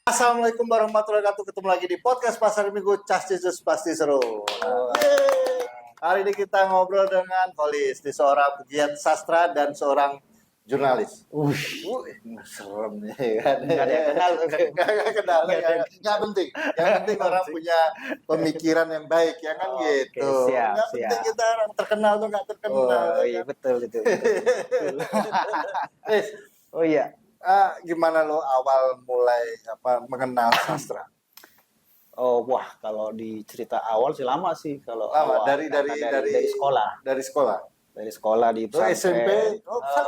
Assalamualaikum warahmatullahi wabarakatuh. Ketemu lagi di podcast Pasar Minggu. Castis pasti seru. Hari ini kita ngobrol dengan Kolis, di seorang pegiat sastra dan seorang jurnalis. Serem nih kan. Nggak ada yang kenal. Nggak kenal. Nggak penting. Yang penting orang punya pemikiran yang baik, ya kan gitu. Siap, Nggak penting kita orang terkenal tuh nggak terkenal. Oh iya betul. Oh iya. Gimana lo awal mulai mengenal sastra? Oh wah, kalau di cerita awal sih lama sih kalau Lama, awal, dari sekolah. Dari sekolah. Dari sekolah di Lo pesantren. SMP,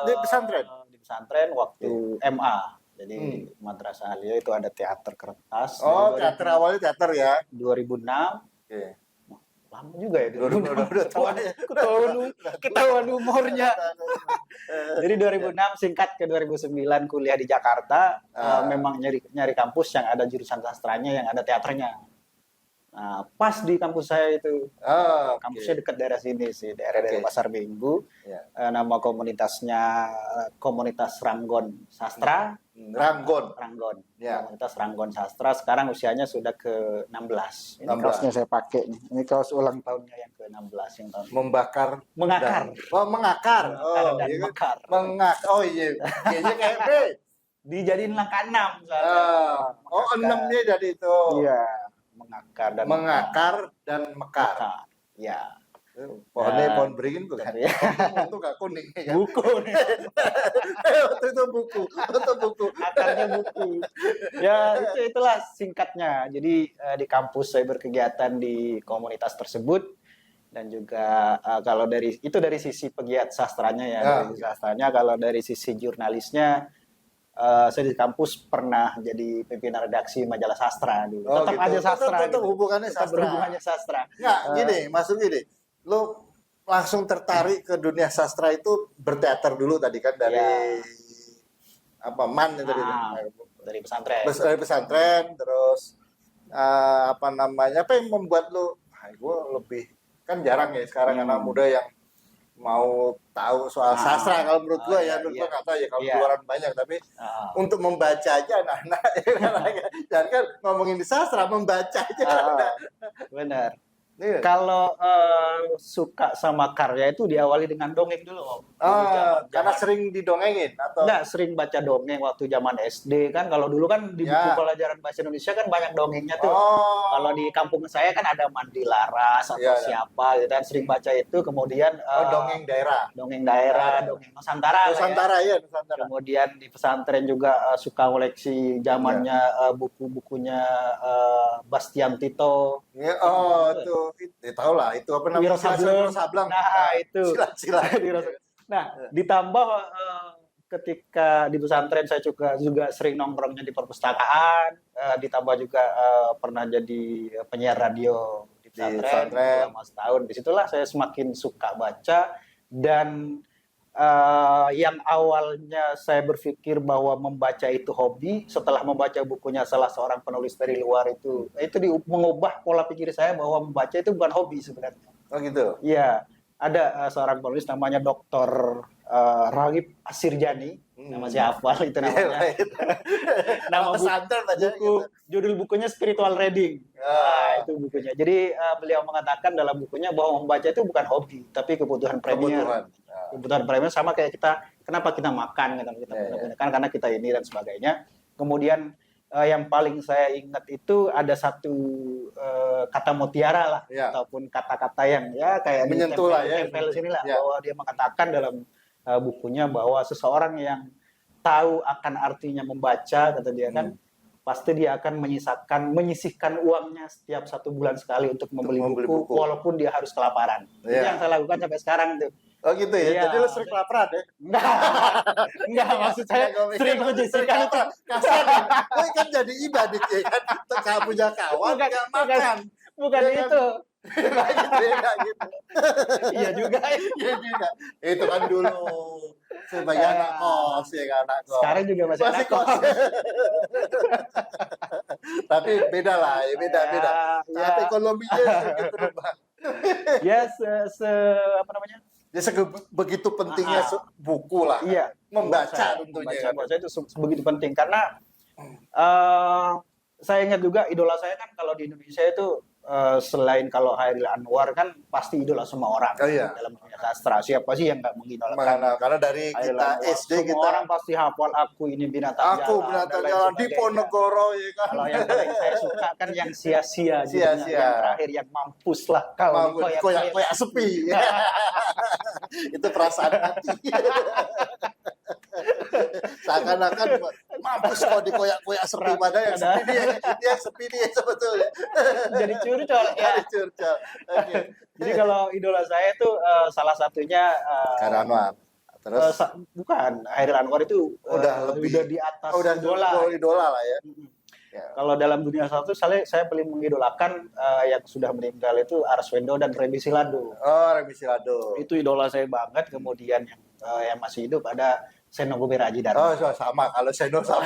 di pesantren. Di pesantren waktu MA. Jadi Madrasah Aliyah itu ada teater kertas. Oh, teater awalnya teater ya. 2006. Oke. Lama juga ya. Udah tua ya. Ketahuan umurnya. Jadi 2006 singkat ke 2009 kuliah di Jakarta. Memang nyari kampus yang ada jurusan sastranya, yang ada teaternya. Nah, pas di kampus saya itu. Kampusnya dekat daerah sini sih, daerah Pasar Minggu. Ya. Nama komunitasnya Komunitas Ranggon Sastra. Ranggon. Ya. Komunitas Ranggon Sastra. Sekarang usianya sudah ke-16. Ini 16. kaosnya saya pakai nih. Ini kaos ulang tahunnya yang ke-16 yang tahun. Mengakar. Mengakar dan iya. mekar. Oh iya. Kayaknya kayak B. Dijadiin langkah 6 soalnya. 6 nih dari itu. Iya, mengakar dan mekar. Ya. Pohonnya pohon beringin tuh kan. Iya. Itu nggak kuning kan. Buku nih. Itu buku. Akarnya buku. Ya, itulah singkatnya. Jadi di kampus saya berkegiatan di komunitas tersebut dan juga kalau dari sisi pegiat sastranya ya, dari sastranya. Kalau dari sisi jurnalisnya saya di kampus pernah jadi pimpinan redaksi majalah sastra dulu. Tetap gitu. aja sastra. Tetap hubungannya tetap sastra. berhubungannya sastra. Nggak, maksud gini. Lo langsung tertarik ke dunia sastra itu berteater dulu tadi kan dari MAN ya tadi dari pesantren. Dari pesantren terus apa yang membuat lo gue lebih kan jarang ya sekarang anak muda yang mau tahu soal sastra kalau menurut gue menurut gue nggak tahu ya kalau keluaran banyak tapi untuk membaca aja anak-anak jangan kan ngomongin di sastra membaca aja benar. Kalau suka sama karya itu diawali dengan dongeng dulu, Om. Karena sering didongengin atau? Enggak, sering baca dongeng waktu zaman SD kan. Kalau dulu kan di buku pelajaran bahasa Indonesia kan banyak dongengnya tuh. Kalau di kampung saya kan ada Mandi Laras atau siapa gitu kan. Sering baca itu, kemudian dongeng daerah. Dongeng Nusantara. Nusantara. Kemudian di pesantren juga suka koleksi zamannya buku-bukunya Bastian Tito. Tuh. Tahu lah itu apa namanya Wiro Sableng. Nah, itu. Silat. Nah, ditambah ketika di pesantren saya juga sering nongkrongnya di perpustakaan, ditambah juga pernah jadi penyiar radio di pesantren selama setahun. Disitulah saya semakin suka baca dan yang awalnya saya berpikir bahwa membaca itu hobi, setelah membaca bukunya salah seorang penulis dari luar itu mengubah pola pikir saya bahwa membaca itu bukan hobi sebenarnya. Oh gitu? Iya, ada seorang penulis namanya Dr. Raghib Assirjani, nama siapa itu namanya. Nama buku, judul bukunya Spiritual Reading. Itu bukunya. Jadi beliau mengatakan dalam bukunya bahwa membaca itu bukan hobi, tapi kebutuhan premier. Kebutuhan premier sama kayak kita, kenapa kita makan, kan karena kita ini dan sebagainya. Kemudian yang paling saya ingat itu ada satu kata mutiara lah, ataupun kata-kata yang kayak menyentuh lah tempel sini lah, bahwa dia mengatakan dalam bukunya bahwa seseorang yang tahu akan artinya membaca, kata dia kan, pasti dia akan menyisihkan uangnya setiap 1 bulan sekali untuk membeli buku, walaupun dia harus kelaparan. Itu yang saya lakukan sampai sekarang tuh. Oh gitu ya? Jadi lu sering kelaparan ya? Enggak, maksud saya sering menyisihkan itu. Kasian kan? Lu kan jadi ibadah ya kan? Gak punya kawan, gak makan. Bukan itu. Gitu. Iya juga. Itu kan dulu sebagai anak kos ya kan, anak kos. Sekarang juga masih anak kos. Tapi beda lah, beda. Saat ekonominya sedikit berubah. Ya, apa namanya? Ya begitu pentingnya buku lah. Iya. Membaca tentunya. Membaca itu begitu penting karena saya ingat juga idola saya kan kalau di Indonesia itu selain kalau Hairil Anwar kan pasti idola semua orang Oh, iya. dalam dunia sastra. Siapa sih yang nggak mengidolakan Karena dari Hairil kita Anwar? SD Semua kita orang pasti hafal aku ini binatang aku jalan binatang dan lain jalan di sebagainya. Ponegoro ya kan. Kalau yang paling saya suka kan yang sia-sia, Sia-sia. yang terakhir yang mampus lah kau Mau koyak-koyak. koyak-koyak sepi. Itu perasaan hati. Seakan-akan mampus kau dikoyak-koyak sepi, padahal yang sepi dia sepi dia sebetulnya. Jadi curcol ya. Ada curcol. Oke. Jadi kalau idola saya itu salah satunya Karena Anwar. Terus bukan Hairil Anwar itu udah lebih udah di atas udah idola. idola lah ya. Ya. Kalau dalam dunia satu saya paling mengidolakan yang sudah meninggal itu Arswendo dan Remi Silado. Oh, Remi Silado. Itu idola saya banget. Kemudian yang masih hidup ada Seno Gumiraji Dharma. Oh, sama. Kalau Seno sama.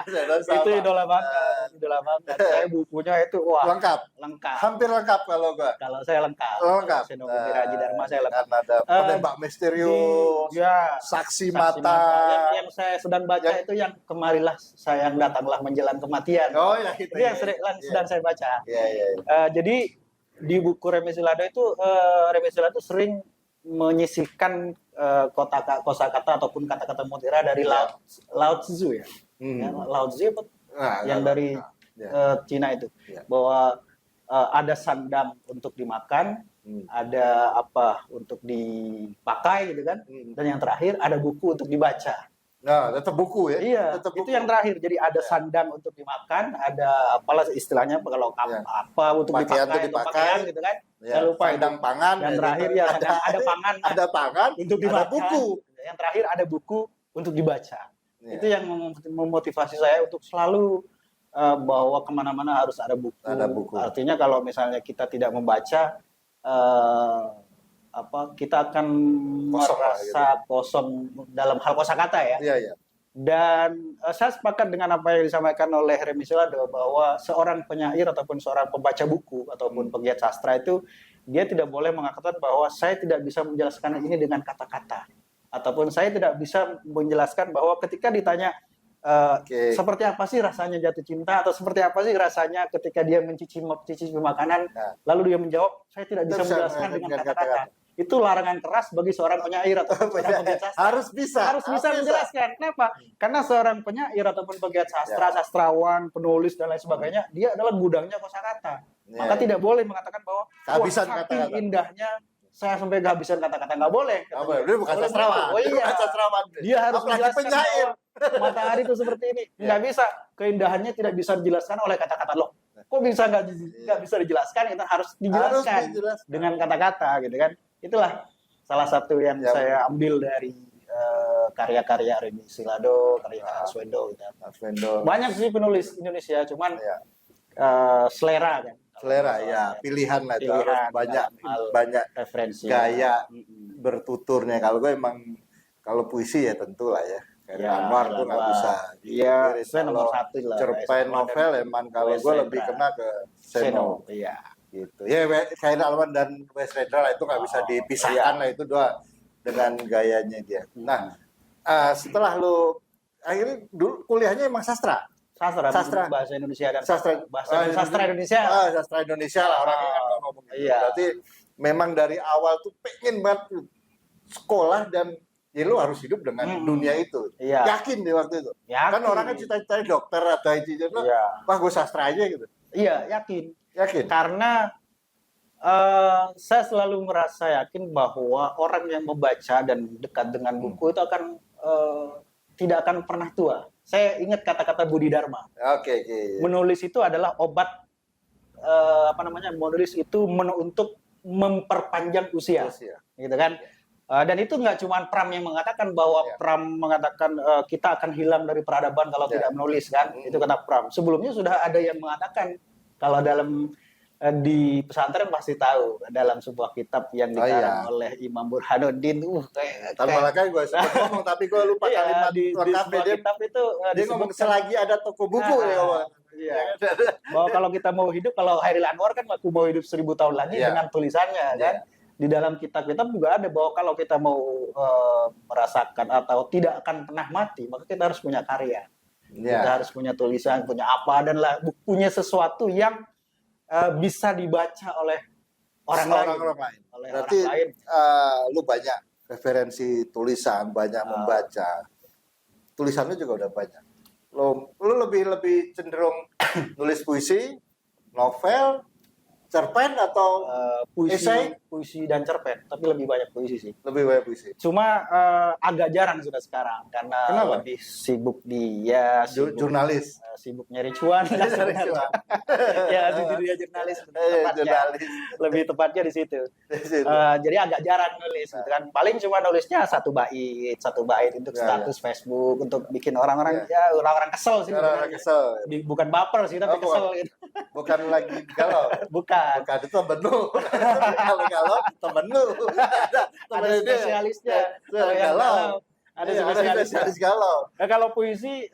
Seno sama. Itu idola banget. Saya bukunya itu wah Lengkap. lengkap. Hampir lengkap kalau gua. Kalau saya lengkap. Lengkap. Seno Gumiraji Dharma saya lengkap. Karena ada penembak misterius, Ya, saksi Saksi mata. Yang saya sedang baca itu yang kemarilah sayang datanglah menjelang kematian. Oh ya itu. Itu yang sedang saya baca. Iya, iya. Jadi di buku Remi Silado itu Remi Silado sering menyisihkan kosakata ataupun kata-kata mutiara dari Lao Tzu ya. Ya, Lao Tzu apa? Yang dari Cina itu, bahwa ada sandang untuk dimakan, ada apa untuk dipakai gitu kan, dan yang terakhir ada buku untuk dibaca. Nah, tetap buku ya. Iya, tetap itu buku. yang terakhir. Jadi ada sandang untuk dimakan, ada apalah istilahnya kalau apa untuk Pakaian dipakai, untuk pakaian gitu kan. Ya, Saya lupa sandang itu. pangan. Dan terakhir ya ada pangan, ada pangan untuk ada dimakan. buku. Yang terakhir ada buku untuk dibaca. Ya. Itu yang memotivasi saya untuk selalu bahwa kemana-mana harus ada buku. Ada buku. Artinya kalau misalnya kita tidak membaca, kita akan Kosong lah, merasa kosong dalam hal kosakata ya. Iya, iya. Dan saya sepakat dengan apa yang disampaikan oleh Remi Silado bahwa seorang penyair ataupun seorang pembaca buku ataupun pegiat sastra itu dia tidak boleh mengatakan bahwa saya tidak bisa menjelaskan ini dengan kata-kata ataupun saya tidak bisa menjelaskan bahwa ketika ditanya seperti apa sih rasanya jatuh cinta atau seperti apa sih rasanya ketika dia mencicipi makanan, lalu dia menjawab saya tidak bisa menjelaskan dengan kata-kata. Itu larangan keras bagi seorang penyair ataupun seorang pegiat sastra. Harus bisa Menjelaskan. Kenapa? Karena seorang penyair ataupun pegiat sastra, sastrawan, penulis dan lain sebagainya, dia adalah gudangnya kosakata. Maka tidak boleh mengatakan bahwa kehabisan saking kata-kata. indahnya saya sampai kehabisan kata-kata, nggak boleh. Dia bukan sastrawan. Oh iya. Sastrawan. Dia harus Apalagi menjelaskan penyair. bahwa matahari itu seperti ini. Nggak bisa. Keindahannya tidak bisa dijelaskan oleh kata-kata. Loh, kok bisa nggak bisa dijelaskan? Itu harus dijelaskan dengan kata-kata, gitu kan? Itulah salah satu yang saya ambil dari karya-karya Remi Silado, karya Arswendo. Gitu. Banyak sih penulis Indonesia, cuman selera kan. Selera ya, pilihan lah itu harus banyak referensi, gaya bertuturnya. Kalau gue emang kalau puisi ya tentu lah ya. Kayak Anwar tuh nggak bisa. Iya, saya nomor satu lah. Cerpen novel emang kalau gue lebih kena ke Seno. Iya. Gitu. Ya kayak Alwan dan Wes Rendra itu nggak bisa dipisahkan lah, itu dua dengan gayanya dia. Nah, setelah lu akhirnya dulu kuliahnya emang sastra bahasa Indonesia dan sastra Indonesia. Sastra Indonesia lah orangnya kan ngomong gitu. Iya. Berarti memang dari awal tuh pengen banget sekolah dan ya lu harus hidup dengan dunia itu. Iya. Yakin di waktu itu. Yakin. Kan orang kan cita-cita dokter atau insinyur. Wah, gue sastra aja gitu. Iya, yakin. Karena saya selalu merasa yakin bahwa orang yang membaca dan dekat dengan buku itu akan tidak akan pernah tua. Saya ingat kata-kata Budi Dharma. Oke. Menulis itu adalah obat menulis itu untuk memperpanjang usia. Gitu kan? Dan itu nggak cuma Pram yang mengatakan bahwa Pram mengatakan kita akan hilang dari peradaban kalau tidak menulis kan. Itu kata Pram. Sebelumnya sudah ada yang mengatakan kalau dalam di pesantren pasti tahu dalam sebuah kitab yang dikarang oleh Imam Burhanuddin. Malah kan gue sempat ngomong tapi gue lupa kalimat lengkapnya. Di kitab itu dia ngomong selagi ada toko buku bahwa kalau kita mau hidup, kalau Hairil Anwar kan aku mau hidup 1000 tahun lagi dengan tulisannya kan. Di dalam kitab-kitab juga ada bahwa kalau kita mau merasakan atau tidak akan pernah mati, maka kita harus punya karya. Ya. Kita harus punya tulisan, punya apa dan lah, punya sesuatu yang bisa dibaca oleh orang lain. Oleh Berarti orang lain. lu banyak referensi tulisan, banyak membaca. Tulisannya juga udah banyak. Lu lebih cenderung nulis puisi, novel, cerpen atau Puisi dan cerpen, tapi lebih banyak puisi sih. lebih banyak puisi? Cuma agak jarang sudah sekarang karena Kenapa? lebih sibuk Jurnalis. sibuk nyari cuan lah sebenarnya. Ya jujur ya jurnalis Jurnalis. lebih tepatnya di situ. Jadi agak jarang nulis gitu kan. Paling cuma nulisnya satu bait untuk status Facebook, untuk bikin orang-orang orang-orang kesel sih. Orang kesel. Bukan baper sih tapi kesel gitu. Bukan lagi galau. Bukan Itu temen lu. Kalau temen lu. Ada spesialisnya. Galau. Ada spesialis galau. Nah, kalau puisi,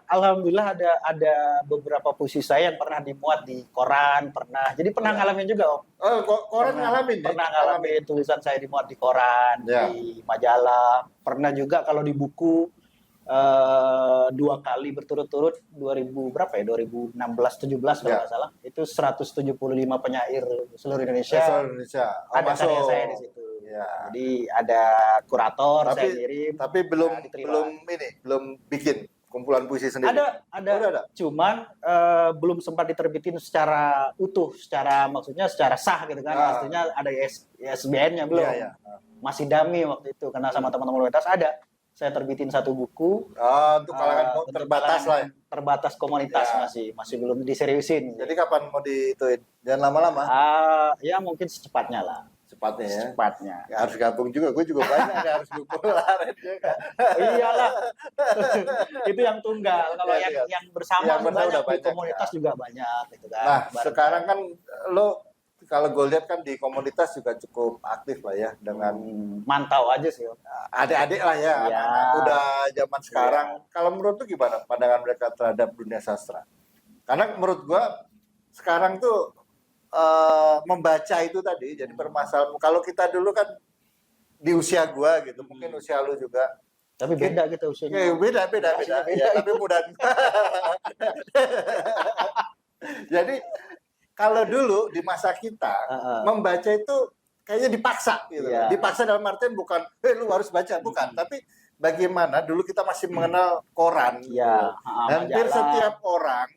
alhamdulillah ada beberapa puisi saya yang pernah dimuat di koran, pernah. Jadi pernah ngalamin juga, Om. Koran ngalamin ya? Pernah ngalamin tulisan saya dimuat di koran, di majalah. Pernah juga kalau di buku 2 kali berturut-turut 2016-17 kalau nggak salah. Itu 175 penyair seluruh Indonesia. Ada karya saya di situ. Ya. Jadi ada kurator saya kirim. Tapi belum bikin kumpulan puisi sendiri. Ada. Cuman belum sempat diterbitin secara utuh, maksudnya secara sah gitu kan. Maksudnya ada ISBN-nya belum. Masih dummy waktu itu karena sama teman-teman komunitas ada. Saya terbitin 1 buku. Untuk kalangan terbatas lah. Ya. Terbatas komunitas masih belum diseriusin. Jadi kapan mau diituin? Jangan lama-lama. Ya mungkin secepatnya lah. Cepatnya. Ya, harus gabung juga. Gue juga banyak harus dukung laren juga. Iyalah. Itu yang tunggal. Kalau yang bersama banyak, di komunitas juga banyak gitu kan. Nah, sekarang kan lo kalau gue lihat kan di komunitas juga cukup aktif lah ya dengan mantau aja sih. Adik-adik lah ya. Udah zaman sekarang. Kalau menurut lu gimana pandangan mereka terhadap dunia sastra? Karena menurut gue sekarang tuh membaca itu tadi jadi permasalahan. Kalau kita dulu kan di usia gua gitu, mungkin usia lu juga. Tapi beda kita usianya. Beda. Ya, tapi mudah. Jadi kalau dulu di masa kita membaca itu kayaknya dipaksa gitu. Dipaksa dalam artian bukan lu harus baca, bukan, tapi bagaimana dulu kita masih mengenal koran. Hampir setiap orang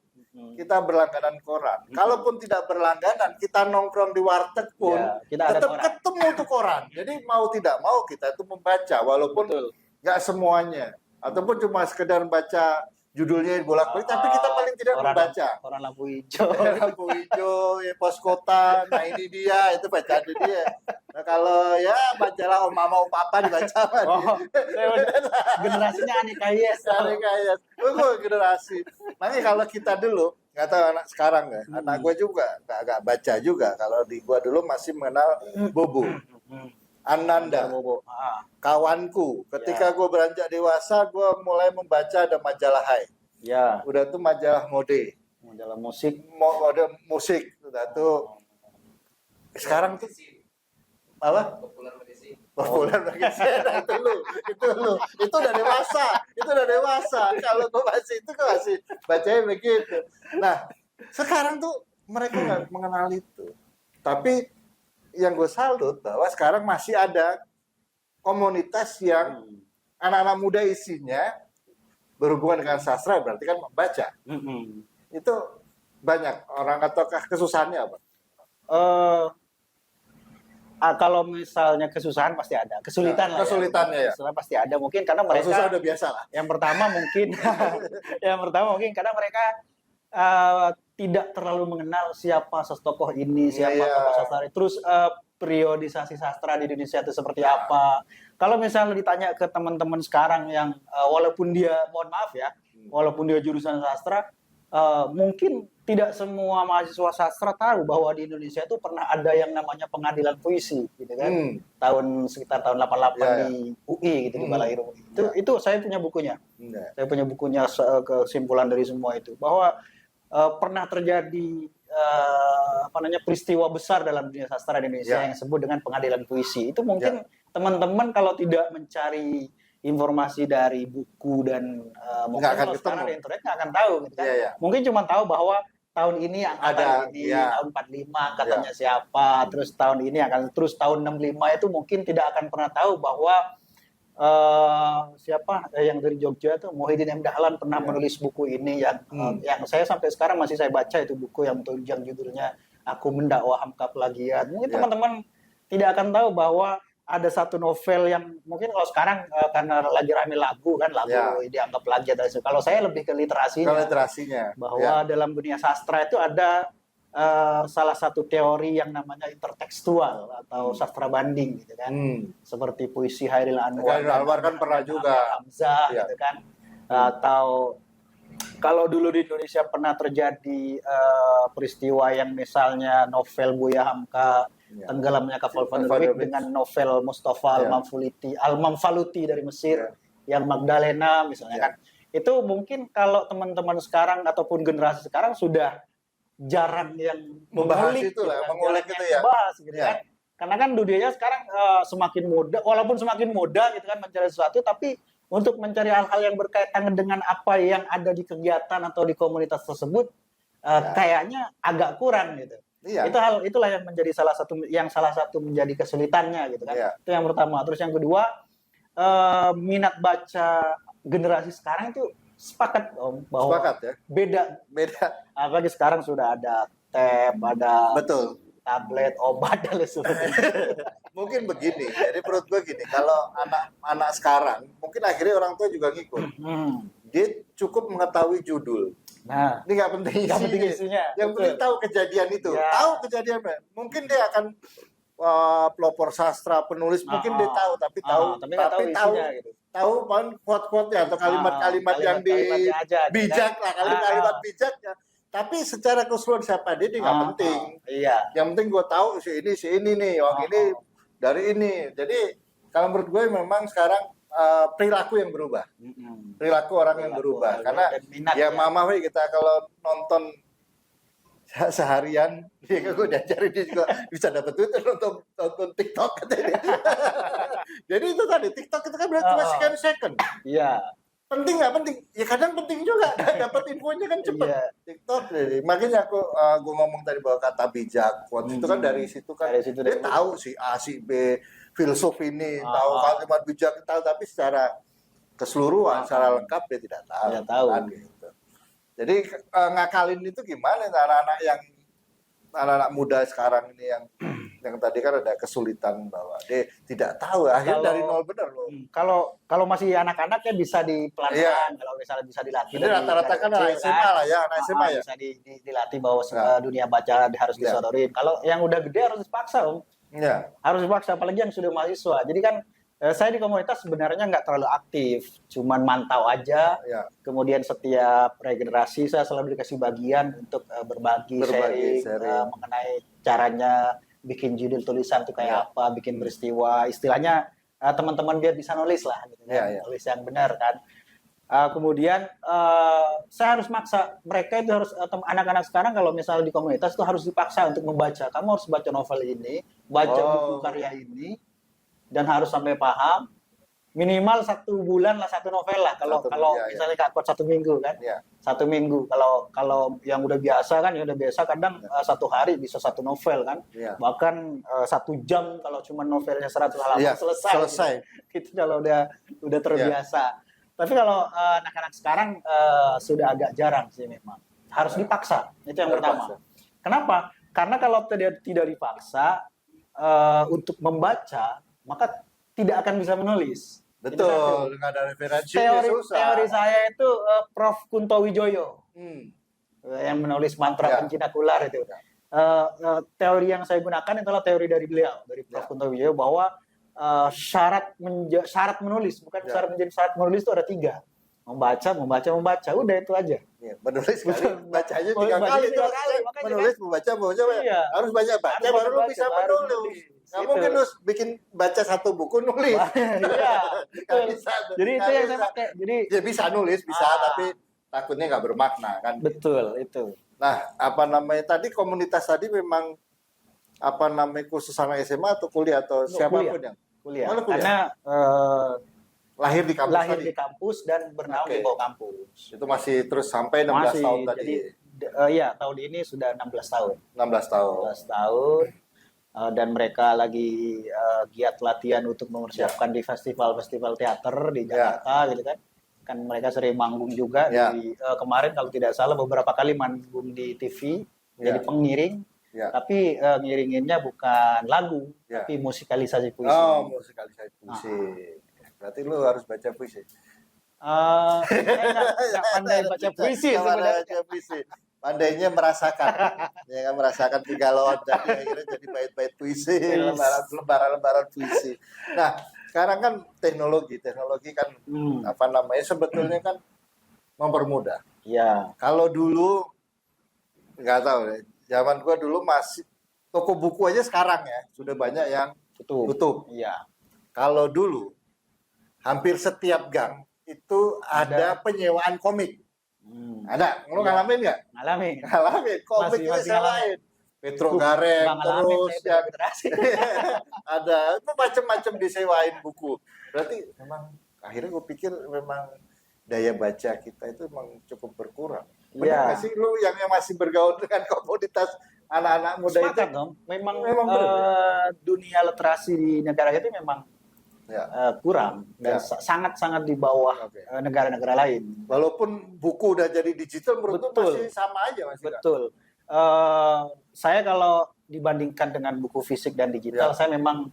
kita berlangganan koran. Kalaupun tidak berlangganan, kita nongkrong di warteg pun tetap ketemu tuh koran. Jadi mau tidak mau kita itu membaca, walaupun nggak semuanya, ataupun cuma sekedar baca judulnya bolak-balik, tapi kita paling tidak membaca. Koran lampu hijau. Lampu hijau, ya, pos kota. Nah ini dia, itu bacaan dia. Nah kalau ya majalah Om Mama Om Papa dibaca. Generasinya Aneka Yes. Generasi. Makanya kalau kita dulu, nggak tahu anak sekarang ya. Anak gue juga nggak baca juga. Kalau di gue dulu masih mengenal Bobo. Ananda, kawanku. Ketika gue beranjak dewasa, gue mulai membaca ada majalah Hai. Udah tuh majalah mode. Majalah musik. Mode musik. Udah tuh. Sekarang tuh apa? Populer magazine. Itu lu. Itu udah dewasa. Kalau gue masih itu gue masih bacanya begitu. Nah, sekarang tuh mereka nggak mengenal itu. Tapi yang gue salut bahwa sekarang masih ada komunitas yang anak-anak muda isinya berhubungan dengan sastra, berarti kan membaca. Itu banyak orang ataukah kesusahannya apa? Kalau misalnya kesusahan pasti ada, kesulitan lah. Kesulitannya Kesulitan pasti ada, mungkin karena mereka susah udah biasa lah. Yang pertama mungkin karena mereka tidak terlalu mengenal siapa tokoh ini, siapa tokoh sastra. Terus periodisasi sastra di Indonesia itu seperti apa. Kalau misalnya ditanya ke teman-teman sekarang yang walaupun dia, mohon maaf ya, walaupun dia jurusan sastra, mungkin tidak semua mahasiswa sastra tahu bahwa di Indonesia itu pernah ada yang namanya pengadilan puisi, gitu kan? Sekitar tahun 88 di UI gitu, di Balairo. Itu saya punya bukunya. Saya punya bukunya, kesimpulan dari semua itu bahwa pernah terjadi peristiwa besar dalam dunia sastra di Indonesia yang disebut dengan pengadilan puisi. Itu mungkin teman-teman kalau tidak mencari informasi dari buku dan mungkin akan kalau ketemu. sekarang ada internet nggak akan tahu gitu kan. Iya. Mungkin cuma tahu bahwa tahun ini angkatan Ada, ini, iya. tahun 45 katanya siapa, terus tahun ini akan, terus tahun 65 itu mungkin tidak akan pernah tahu bahwa siapa yang dari Jogja tuh Muhyiddin M. Dahlan pernah menulis buku ini yang saya sampai sekarang masih saya baca itu buku yang judulnya Aku Mendakwa Hamka Plagiat. Mungkin teman-teman tidak akan tahu bahwa ada satu novel yang mungkin kalau sekarang karena lagi rame lagu dianggap plagiat. Kalau saya lebih ke literasinya. Bahwa dalam dunia sastra itu ada salah satu teori yang namanya intertekstual atau sastra banding gitu kan. Seperti puisi Hairil Anwar. Hairil Anwar kan pernah juga. Hamzah gitu kan. Atau kalau dulu di Indonesia pernah terjadi peristiwa yang misalnya novel Buya Hamka tenggelamnya kapal Van der Wijk dengan novel Mustafa Al-Mamfaluti dari Mesir yang Magdalena misalnya kan. Itu mungkin kalau teman-teman sekarang ataupun generasi sekarang sudah jarang yang mengulik itu ya. Bahas, gitu kan. Karena kan dunianya sekarang semakin mudah, walaupun semakin mudah gitu kan mencari sesuatu, tapi untuk mencari hal-hal yang berkaitan dengan apa yang ada di kegiatan atau di komunitas tersebut kayaknya agak kurang gitu. Itulah yang menjadi salah satu menjadi kesulitannya gitu kan. Itu yang pertama. Terus yang kedua, minat baca generasi sekarang itu sepakat bahwa beda. Apalagi sekarang sudah ada tab, ada tablet, obat dan lain sebagainya. Mungkin begini, jadi menurut gue gini, kalau anak sekarang, mungkin akhirnya orang tua juga ngikut. Dia cukup mengetahui judul. Nah, ini nggak penting isinya. Yang penting tahu kejadian itu, tahu kejadian. Mungkin dia akan pelopor sastra, penulis, mungkin dia tahu, tapi tahu quote-quote-nya atau kalimat-kalimat yang bijak lah, kalimat bijaknya. Tapi secara keseluruhan siapa dia nggak penting. Yang penting gue tahu si ini nih, ini dari ini. Jadi kalau menurut gue memang sekarang perilaku yang berubah, perilaku orang yang berubah. Karena ya mama kita kalau nonton seharian, dia gue diajarin dia juga bisa dapat Twitter nonton TikTok katanya. Jadi itu tadi TikTok itu kan berarti cuma second. Iya. Penting nggak penting? Ya kadang penting juga, dapat infonya kan cepet. TikTok, jadi makanya gue ngomong tadi bahwa kata bijak, itu kan dari situ kan dia tahu si A si B filsuf ini, tahu kalimat bijak tahu, tapi secara keseluruhan, secara lengkap dia tidak tahu. Kan, gitu. Jadi ngakalin itu gimana anak-anak muda sekarang ini yang tadi kan ada kesulitan bahwa dia tidak tahu, akhirnya dari nol benar loh. Kalau masih anak-anak ya bisa dipelan-pelan, kalau misalnya bisa dilatih. Jadi rata-rata kan anak SMA lah ya, anak SMA ya. Bisa dilatih bahwa dunia baca harus disodorin. Kalau yang udah gede harus dipaksa, Om. Harus dipaksa, apalagi yang sudah mahasiswa. Jadi kan saya di komunitas sebenarnya nggak terlalu aktif, cuman mantau aja. Kemudian setiap regenerasi saya selalu dikasih bagian untuk berbagi sharing. Mengenai caranya bikin judul tulisan itu kayak apa, bikin peristiwa, istilahnya teman-teman biar bisa nulis lah, gitu kan? Nulis yang benar kan. Kemudian saya harus maksa mereka itu harus, anak-anak sekarang kalau misalnya di komunitas itu harus dipaksa untuk membaca. Kamu harus baca novel ini, baca buku karya ini. Dan harus sampai paham minimal 1 bulan lah 1 novel lah kalau misalnya Kak Kot 1 minggu kan 1 minggu. Kalau yang udah biasa kan kadang 1 hari bisa 1 novel kan bahkan 1 jam kalau cuma novelnya 100 halaman selesai. Gitu. Itu kalau udah terbiasa. Tapi kalau anak-anak sekarang sudah agak jarang sih memang harus dipaksa, itu yang pertama. Kenapa? Karena kalau tidak dipaksa untuk membaca, maka tidak akan bisa menulis. Betul, nggak ada referensi. Teori saya itu Prof. Kunto Wijoyo yang menulis mantra pencinakular itu. Teori yang saya gunakan adalah teori dari beliau, dari Prof. Kunto Wijoyo, bahwa syarat menulis, bukan syarat menjadi syarat menulis itu ada 3. Membaca, udah itu aja. Menulis bacanya 3 kali. Menulis, membaca, harus banyak baca baru lu bisa menulis. Nggak mungkin lu bikin baca 1 buku nulis. Jadi itu yang saya pakai. Jadi ya bisa nulis, tapi takutnya nggak bermakna kan. Betul, itu. Nah, tadi komunitas tadi memang khusus anak SMA atau kuliah atau siapapun yang kuliah. Karena Lahir di kampus lahir tadi. di kampus dan bernaung di Oke. bawah kampus. Itu masih terus sampai 16 Masih, tahun tadi. jadi ya tahun ini sudah 16 tahun. 16 tahun. 16 tahun dan mereka lagi giat latihan untuk mempersiapkan di festival-festival teater di Jakarta gitu kan. Kan mereka sering manggung juga Ya. kemarin kalau tidak salah beberapa kali manggung di TV jadi pengiring. Ya. Tapi ngiringinnya bukan lagu, Ya. tapi musikalisasi puisi. Oh, musikalisasi puisi. Berarti lu harus baca puisi. Saya nggak pandai baca puisi Nggak pandai sebenarnya. baca puisi. Pandainya merasakan. Ya kan, merasakan kegalauan tadi akhirnya jadi bait-bait puisi, lembaran-lembaran puisi. Nah, sekarang kan teknologi kan apa namanya sebetulnya kan mempermudah. Iya, Kalau dulu nggak tahu deh. Zaman gua dulu masih toko buku aja sekarang ya sudah banyak yang tutup. Iya. Kalau dulu hampir setiap gang itu ada penyewaan komik. Ada, lu Iya. ngalamin nggak? Ngalamin. Ngalamin, komik itu Masih sewain. Petro Gareng, Bang ngalamin terus saya yang literasi. ada itu macam-macam disewain buku. Berarti memang akhirnya gue pikir memang daya baca kita itu memang cukup berkurang. Benar Iya. nggak sih lu yang masih bergaul dengan komunitas anak-anak muda itu? Sepakat dong. Memang Memang benar, dunia literasi di negara kita memang Ya. kurang dan Ya. sangat-sangat di bawah Oke. negara-negara lain. Walaupun buku udah jadi digital, menurut gue Betul. masih sama aja masih. Betul. Saya kalau dibandingkan dengan buku fisik dan digital, Ya. saya memang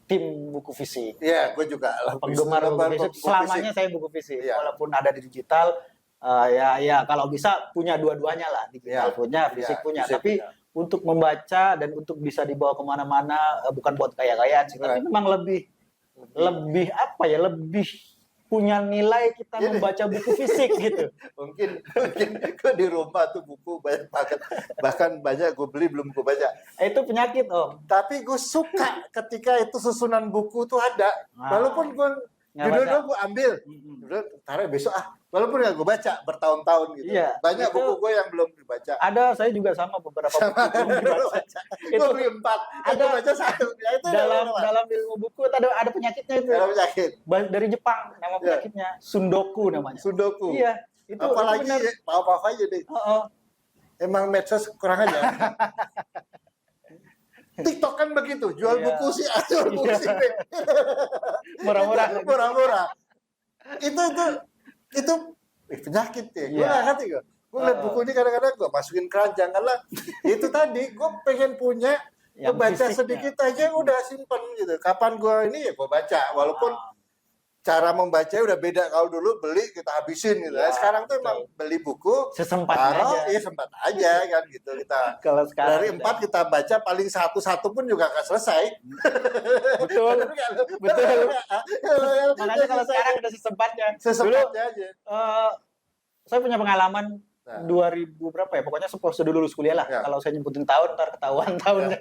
tim buku fisik. Iya, gue juga Penggemar buku fisik. Selamanya saya buku fisik. Iya. Walaupun ada di digital, ya kalau bisa punya dua-duanya lah. Digital Iya. punya, fisik Iya, punya. fisik Tapi punya. untuk membaca dan untuk bisa dibawa kemana-mana, bukan buat gaya-gayaan sih. Tapi Iya. memang lebih apa ya? Lebih punya nilai kita Jadi- membaca buku fisik gitu. mungkin gue di rumah tuh buku banyak banget, bahkan banyak gue beli belum gue baca. Itu penyakit Om. Tapi gue suka ketika itu susunan buku tuh ada, walaupun gue Nggak judulnya baca. gue ambil, udah taruh besok walaupun nggak gue baca bertahun-tahun gitu. Iya, Banyak itu- buku gue yang belum dibaca. Ada, saya juga sama beberapa buku belum dibaca. Gue Itu beli 4, ada- gue baca 1. Ya itu dalam ilmu buku itu ada penyakitnya itu. dalam penyakit. Dari Jepang nama Ya. penyakitnya Sundoku namanya. Sudoku. Iya, itu Apalagi benar. apa-apa aja deh. Oh. Emang medsos kurang aja. TikTok kan begitu, jual Iya. buku sih, jual buku Iya. sih. B. Murah-murah. Murah-murah. Itu penyakit ya. Gue Iya. nggak ngerti gue. Gue ngeliat buku ini kadang-kadang gue masukin keranjang karena itu tadi gue pengen punya Yang baca fisiknya. sedikit aja udah simpen gitu. Kapan gue ini ya gue baca. Walaupun cara membaca udah beda. Kalau dulu beli kita habisin gitu. Iya, Sekarang tuh betul. emang beli buku Sesempatnya taruh, aja. iya sempat aja kan gitu kita. Kalau sekarang Dari 4 kita baca paling satu pun juga akan selesai. betul. Betul. Makanya kalau Selesai. sekarang udah sesempatnya. Dulu Sesempatnya aja. saya punya pengalaman Nah. 2000 berapa ya? Pokoknya sudah lulus kuliah lah. Ya. Kalau saya nyebutin tahun ntar ketahuan tahunnya.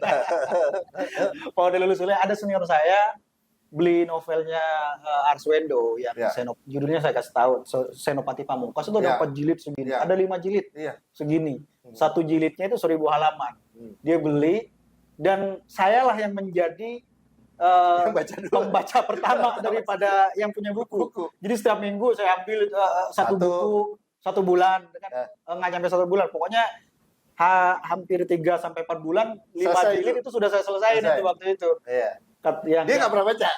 Kalau udah lulus kuliah ada senior saya beli novelnya Arswendo yang Ya. judulnya saya kasih tahu Senopati Pamungkas itu Ya. ada 4 jilid segini. Ya. Ada 5 jilid Iya. segini. Satu jilidnya itu 1000 halaman. Dia beli dan sayalah yang menjadi Yang baca dulu. pembaca pertama daripada yang punya buku. Buku. Jadi setiap minggu saya ambil satu Satu. buku 1 bulan, kan? Ya. Nggak nyampe 1 bulan. Pokoknya hampir 3 sampai 4 bulan, 5 Selesai jilid itu. itu sudah saya selesaiin Selesai. itu waktu itu. Iya. Yang Dia nggak pernah baca.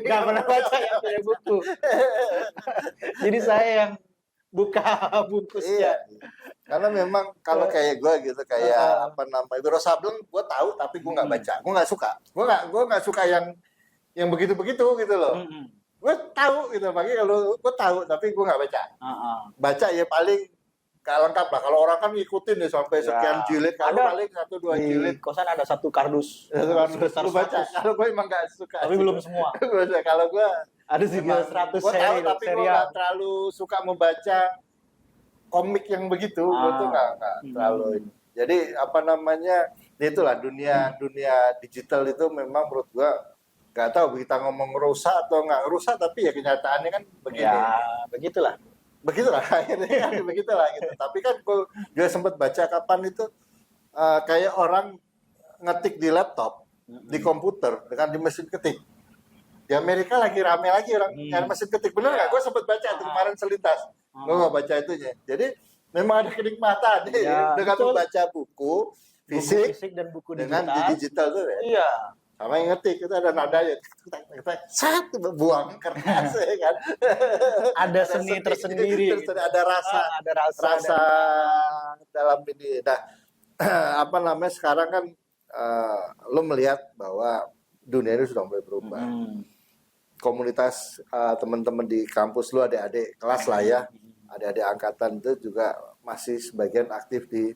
nggak pernah baca yang punya buku. Jadi saya yang buka Iya. bungkusnya. Karena memang kalau kayak gue gitu kayak apa namanya Wiro Sableng gue tahu tapi gue nggak baca. Gue nggak suka. Gue nggak suka yang begitu-begitu gitu loh. Gue tahu gitu. Makanya kalau gue tahu tapi gue nggak baca. Baca ya paling gak lengkap lah. Kalau orang kan ngikutin ya sampai Ya. sekian jilid. Kalau Ada. paling 1-2 Di jilid. kosan ada satu kardus. Itu kan sebesar lu baca. 100. Kalau gue emang nggak suka. Tapi belum semua. Kalau gue Ada juga 100 gue tahu seri tapi gue serial. nggak terlalu suka membaca komik yang begitu. Gue tuh nggak terlalu ini. Jadi apa namanya ya itulah dunia digital itu memang menurut gue nggak tahu kita ngomong rusak atau nggak rusak tapi ya kenyataannya kan begini. Ya, begitulah. Begitulah akhirnya kan begitulah gitu. Tapi kan gue juga sempat baca kapan itu kayak orang ngetik di laptop, di komputer dengan di mesin ketik. di Amerika lagi rame lagi orang nyari mesin ketik. Bener nggak? Gue sempat baca tuh kemarin selintas. Gue nggak baca itunya. Jadi memang ada kenikmatan dengan betul. membaca buku fisik dan buku dengan digital. digital tuh ya. Iya. Sama yang ngetik itu ada nadanya, buang kertas ya kan. Ada seni tersendiri. Ada rasa dalam ini. Nah, apa namanya sekarang kan lo melihat bahwa dunia ini sudah mulai berubah. Komunitas teman-teman di kampus lo, adik-adik kelas lah ya, adik-adik angkatan itu juga masih sebagian aktif di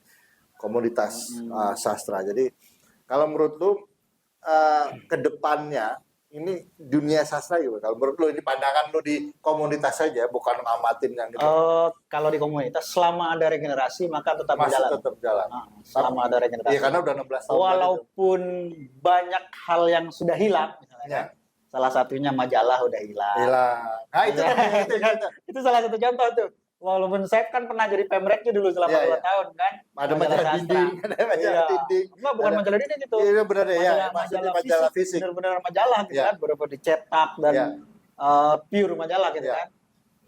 komunitas sastra. Jadi kalau menurut lo ke depannya ini dunia sastra juga, kalau menurut lo ini pandangan lo di komunitas saja, bukan ngamatin yang gitu. Kalau di komunitas selama ada regenerasi maka tetap masih berjalan. tetap jalan. Selama ada regenerasi. Iya, karena udah 16 tahun. Walaupun banyak hal yang sudah hilang, misalnya kan. Salah satunya majalah udah hilang. Nah, itu salah satu contoh tuh. Walaupun saya kan pernah jadi pemreknya dulu selama 2 tahun kan. Ada majalah dinding, Enggak, bukan majalah dinding itu. Iya benar ya. Majalah fisik. Benar-benar majalah gitu kan, benar-benar dicetak dan pure majalah gitu kan.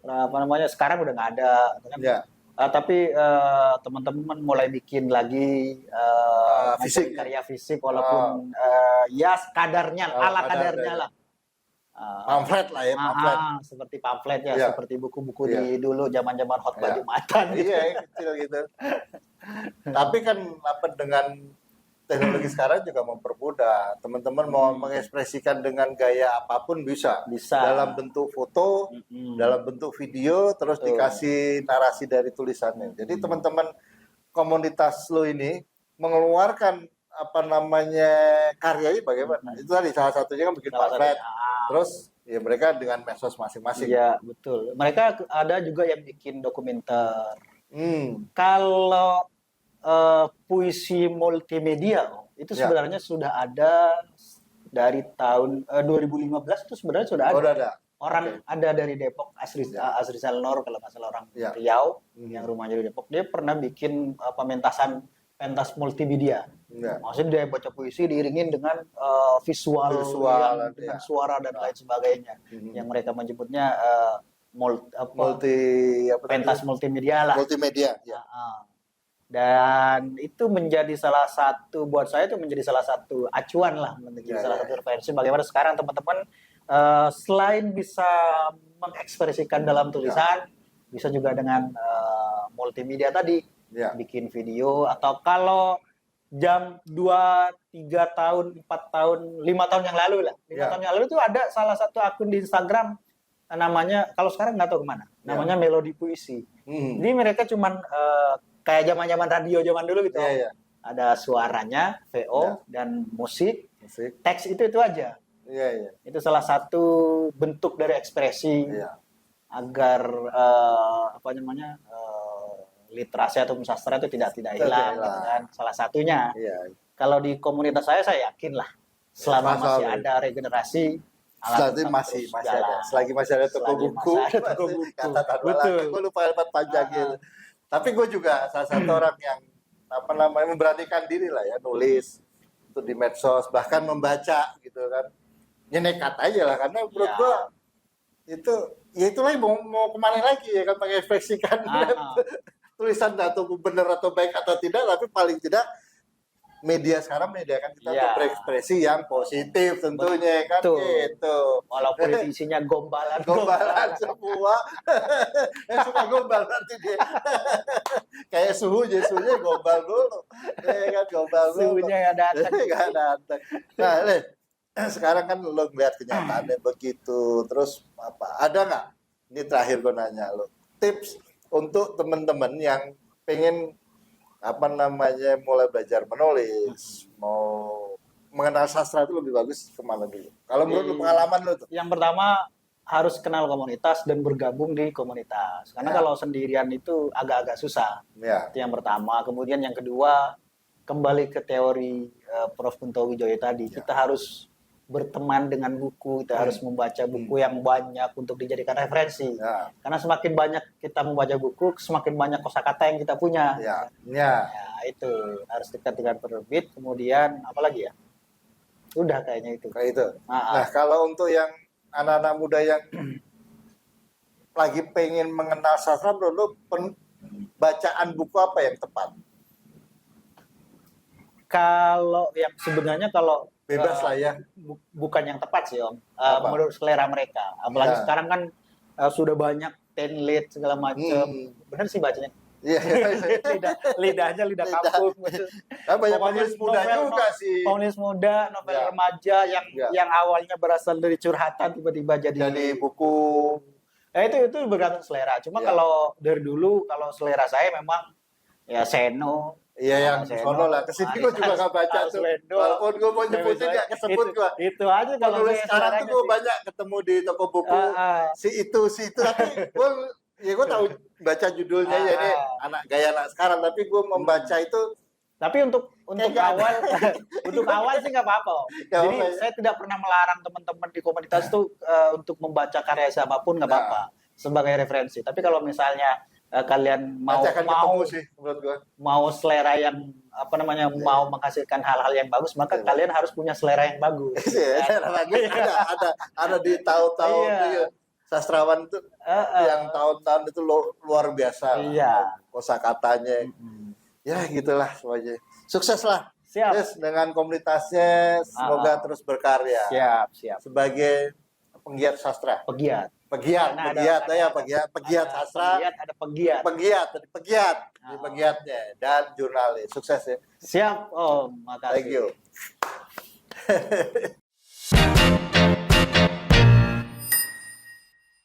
Apa namanya, sekarang udah nggak ada kan. Tapi teman-teman mulai bikin lagi fisik, karya fisik walaupun ya kadarnya, ala kadarnya lah. Pamflet lah ya, pamflet. Seperti pamflet ya, seperti buku-buku di dulu zaman-zaman khotbah Jumatan. Iya, kecil gitu. Tapi kan apa dengan teknologi sekarang juga mempermudah. Teman-teman mau mengekspresikan dengan gaya apapun bisa. Dalam bentuk foto, dalam bentuk video, terus dikasih narasi dari tulisannya. Jadi teman-teman komunitas lo ini mengeluarkan apa namanya karyanya bagaimana? Itu tadi salah satunya kan bikin pamflet. Terus ya mereka dengan medsos masing-masing. Iya, betul. Mereka ada juga yang bikin dokumenter. Kalau puisi multimedia itu sebenarnya sudah ada dari tahun 2015 itu sebenarnya sudah ada. Ada. Orang ada dari Depok, Asri Salnor kalau nggak salah, orang Riau yang rumahnya di Depok. Dia pernah bikin pentas multimedia. Maksudnya dia baca puisi diiringin dengan visual dengan suara dan lain sebagainya. Yang mereka menyebutnya pentas multimedia lah. Multimedia. Dan itu menjadi salah satu, buat saya itu menjadi salah satu acuan lah, menjadi salah satu referensi bagaimana sekarang teman-teman selain bisa mengekspresikan dalam tulisan, bisa juga dengan multimedia tadi. Bikin video, atau kalau jam 2, 3 tahun, 4 tahun, 5 tahun yang lalu lah. 5 tahun yang lalu itu ada salah satu akun di Instagram namanya, kalau sekarang nggak tahu kemana, namanya Melodi Puisi. Jadi mereka cuman kayak zaman-zaman radio zaman dulu gitu. Ada suaranya, VO dan musik. Teks itu aja. Itu salah satu bentuk dari ekspresi agar apa namanya literasi atau sastra itu tidak hilang, gitu kan. Salah satunya. Kalau di komunitas saya yakin lah selama masih ada regenerasi, masih ada. Selagi masih ada toko buku, kata gue lupa lepat panjang gitu. Tapi gue juga salah satu orang yang apa namanya memberanikan diri lah ya, nulis itu di medsos, bahkan membaca gitu kan. Ya nekat aja lah, karena menurut gue itu ya itulah mau kemana lagi ya kan, mengekspresikan tulisan atau benar atau baik atau tidak, tapi paling tidak media sekarang menyediakan kita untuk berekspresi yang positif tentunya kan gitu. Walaupun isinya gombalan semua. Yang suka gombal nanti dia. Kayak suhunya gombal dulu. Ya kan, gombal dulu. Suhunya nggak datang. Nah, sekarang kan lo ngeliat kenyataannya begitu. Terus apa? Ada nggak? Ini terakhir gue nanya lo. Tips untuk teman-teman yang pengen apa namanya mulai belajar menulis, mau mengenal sastra itu lebih bagus kemana dulu? Kalau menurut pengalaman lo tuh? Yang pertama harus kenal komunitas dan bergabung di komunitas. Karena kalau sendirian itu agak-agak susah. Itu yang pertama. Kemudian yang kedua, kembali ke teori Prof. Kunto Wijoyo tadi. Kita harus berteman dengan buku, kita harus membaca buku yang banyak untuk dijadikan referensi. Karena semakin banyak kita membaca buku, semakin banyak kosakata yang kita punya. Itu harus dekat dengan penerbit. Kemudian apa lagi ya? Udah kayaknya itu. Kayak itu. Nah, kalau untuk yang anak-anak muda yang lagi pengen mengenal sastra, menurut lu bacaan buku apa yang tepat? Kalau yang sebenarnya kalau Bebas lah ya. bukan yang tepat sih Om. Apa? Menurut selera mereka. Apalagi Ya. sekarang kan sudah banyak tenlit segala macam. Bener sih bacanya. Iya. Lidahnya lidah Lidah. kampung. Nah, banyak Pokoknya penulis muda juga sih. Penulis muda, novel Ya. remaja Ya. yang awalnya berasal dari curhatan tiba-tiba Jadi buku. itu bergantung selera. Cuma Ya. kalau dari dulu kalau selera saya memang ya Seno. Iya yang sono lah. Kesini gue juga gak baca tuh. Walaupun gue mau nyebutin gak kesebut gue. Itu aja kalau Penulis saya sekarang tuh seleranya gue sih. banyak ketemu di toko buku. Si itu. Tapi gue tahu baca judulnya ya ini anak gaya anak sekarang. Tapi gue membaca itu. Tapi untuk awal untuk awal sih nggak apa-apa. Nggak Jadi apa-apa ya. saya tidak pernah melarang teman-teman di komunitas tuh untuk membaca karya siapapun nggak apa-apa sebagai referensi. Tapi kalau misalnya kalian mau Baca akan ketemu sih menurut gue. mau selera yang apa namanya mau menghasilkan hal-hal yang bagus, maka kalian harus punya selera yang bagus. Iya, bagus ada di tahun-tahun Iya. itu ya. Sastrawan itu yang tahun-tahun itu luar biasa. Iya. Kosakatanya. Ya gitulah semuanya. Sukses lah. Siap. Yes, dengan komunitasnya semoga terus berkarya. Siap. Sebagai penggiat sastra. Pegiat. Pegiat sastra. Ada pegiat. Pegiat di pegiatnya dan jurnalis. Sukses ya. Siap, Om. Makasih. Thank you.